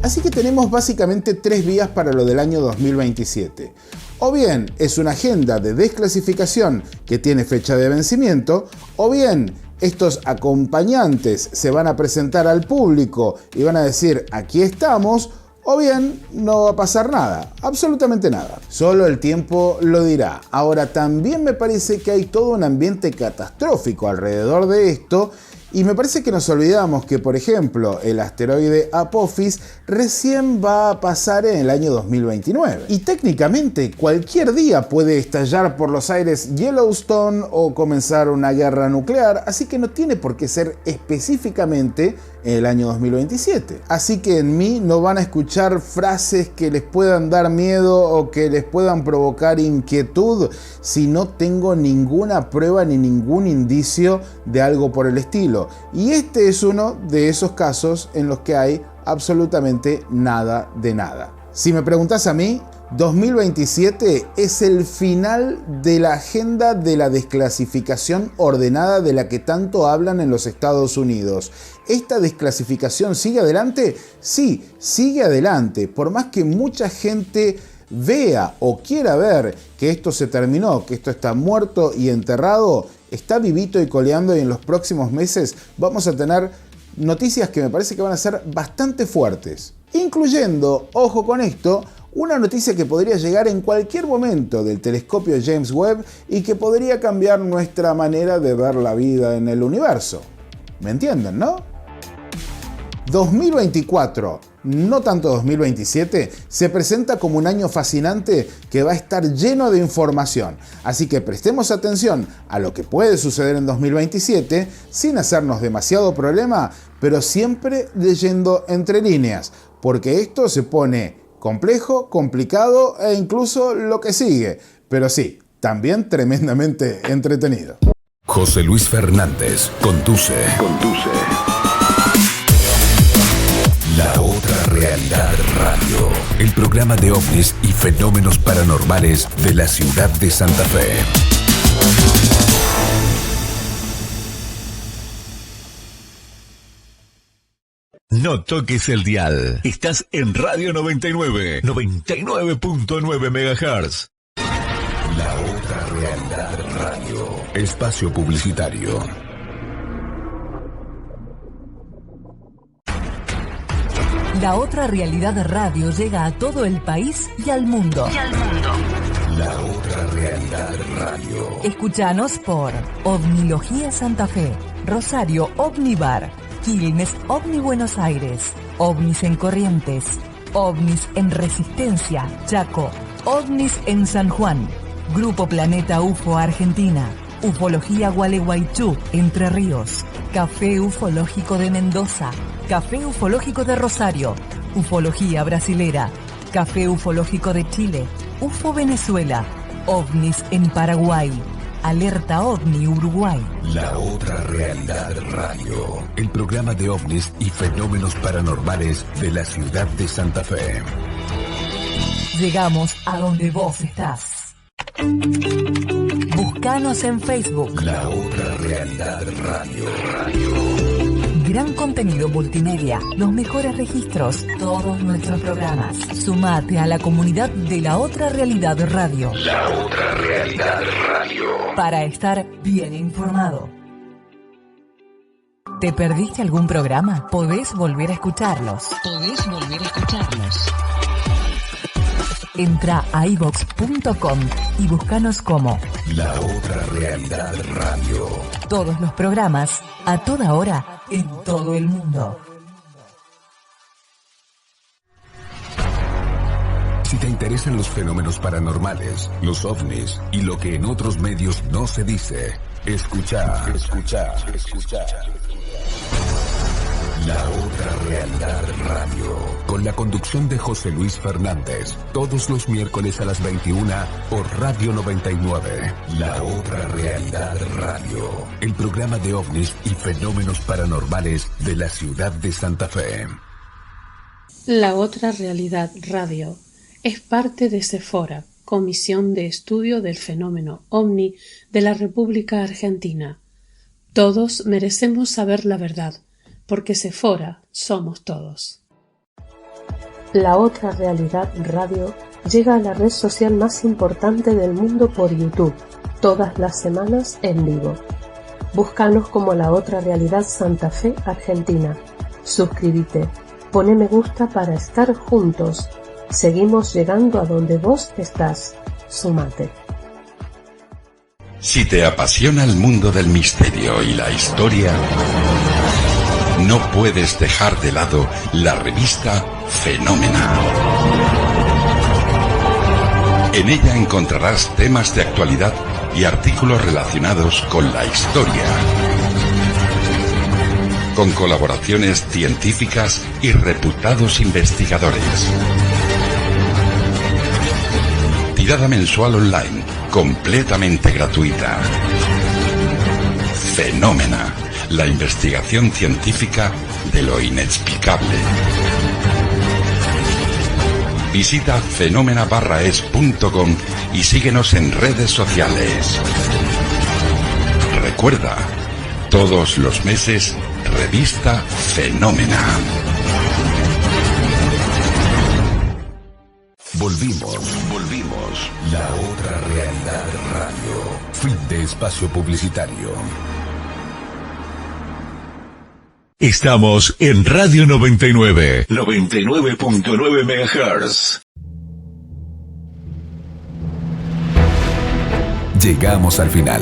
Así que tenemos básicamente tres vías para lo del año 2027. O bien es una agenda de desclasificación que tiene fecha de vencimiento, o bien estos acompañantes se van a presentar al público y van a decir aquí estamos, o bien no va a pasar nada, absolutamente nada. Solo el tiempo lo dirá. Ahora también me parece que hay todo un ambiente catastrófico alrededor de esto Y me parece que nos olvidamos que, por ejemplo, el asteroide Apophis recién va a pasar en el año 2029. Y técnicamente cualquier día puede estallar por los aires Yellowstone o comenzar una guerra nuclear, así que no tiene por qué ser específicamente en el año 2027. Así que en mí no van a escuchar frases que les puedan dar miedo o que les puedan provocar inquietud si no tengo ninguna prueba ni ningún indicio de algo por el estilo. Y este es uno de esos casos en los que hay absolutamente nada de nada. Si me preguntas a mí, 2027 es el final de la agenda de la desclasificación ordenada de la que tanto hablan en los Estados Unidos. ¿Esta desclasificación sigue adelante? Sí, sigue adelante. Por más que mucha gente vea o quiera ver que esto se terminó, que esto está muerto y enterrado, está vivito y coleando, y en los próximos meses vamos a tener noticias que me parece que van a ser bastante fuertes. Incluyendo, ojo con esto, una noticia que podría llegar en cualquier momento del telescopio James Webb y que podría cambiar nuestra manera de ver la vida en el universo. ¿Me entienden, no? 2024, no tanto 2027, se presenta como un año fascinante que va a estar lleno de información. Así que prestemos atención a lo que puede suceder en 2027 sin hacernos demasiado problema, pero siempre leyendo entre líneas, porque esto se pone complejo, complicado e incluso lo que sigue. Pero sí, también tremendamente entretenido. José Luis Fernández conduce. La Otra Realidad Radio, el programa de ovnis y fenómenos paranormales de la ciudad de Santa Fe. No toques el dial. Estás en Radio 99, 99.9 MHz. La Otra Realidad Radio, espacio publicitario. La Otra Realidad Radio llega a todo el país y al mundo. La Otra Realidad Radio. Escúchanos por Ovnilogía Santa Fe, Rosario Ovnibar, Quilmes Ovni Buenos Aires, Ovnis en Corrientes, Ovnis en Resistencia, Chaco, Ovnis en San Juan, Grupo Planeta UFO Argentina, Ufología Gualeguaychú, Entre Ríos, Café Ufológico de Mendoza, Café Ufológico de Rosario, Ufología Brasilera, Café Ufológico de Chile, UFO Venezuela, OVNIS en Paraguay, Alerta OVNI Uruguay. La Otra Realidad Radio, el programa de ovnis y fenómenos paranormales de la ciudad de Santa Fe. Llegamos a donde vos estás. Búscanos en Facebook. La Otra Realidad Radio. Gran contenido multimedia, los mejores registros, todos nuestros programas. Sumate a la comunidad de La Otra Realidad Radio. La Otra Realidad Radio. Para estar bien informado. ¿Te perdiste algún programa? Podés volver a escucharlos. Entra a iVox.com y búscanos como La Otra Realidad Radio. Todos los programas, a toda hora, en todo el mundo. Si te interesan los fenómenos paranormales, los ovnis y lo que en otros medios no se dice, escucha. La Otra Realidad Radio, con la conducción de José Luis Fernández, todos los miércoles a las 21 por Radio 99. La Otra Realidad Radio, el programa de ovnis y fenómenos paranormales de la ciudad de Santa Fe. La Otra Realidad Radio es parte de Sephora, Comisión de Estudio del Fenómeno OVNI de la República Argentina. Todos merecemos saber la verdad, porque Sephora somos todos. La Otra Realidad Radio llega a la red social más importante del mundo por YouTube, todas las semanas en vivo. Búscanos como La Otra Realidad Santa Fe Argentina. Suscríbete, pone me gusta para estar juntos. Seguimos llegando a donde vos estás. Sumate. Si te apasiona el mundo del misterio y la historia, no puedes dejar de lado la revista Fenómena. En ella encontrarás temas de actualidad y artículos relacionados con la historia, con colaboraciones científicas y reputados investigadores. Tirada mensual online, completamente gratuita. Fenómena, la investigación científica de lo inexplicable. Visita fenómena-es.com y síguenos en redes sociales. Recuerda, todos los meses, revista Fenómena. Volvimos. La otra realidad radio. Fin de espacio publicitario. Estamos en Radio 99, 99.9 MHz. Llegamos al final.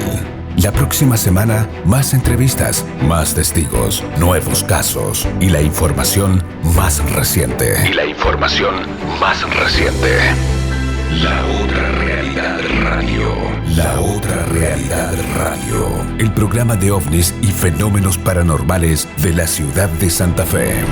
La próxima semana, más entrevistas, más testigos, nuevos casos y la información más reciente. La otra realidad radio. La otra realidad radio. El programa de ovnis y fenómenos paranormales de la ciudad de Santa Fe.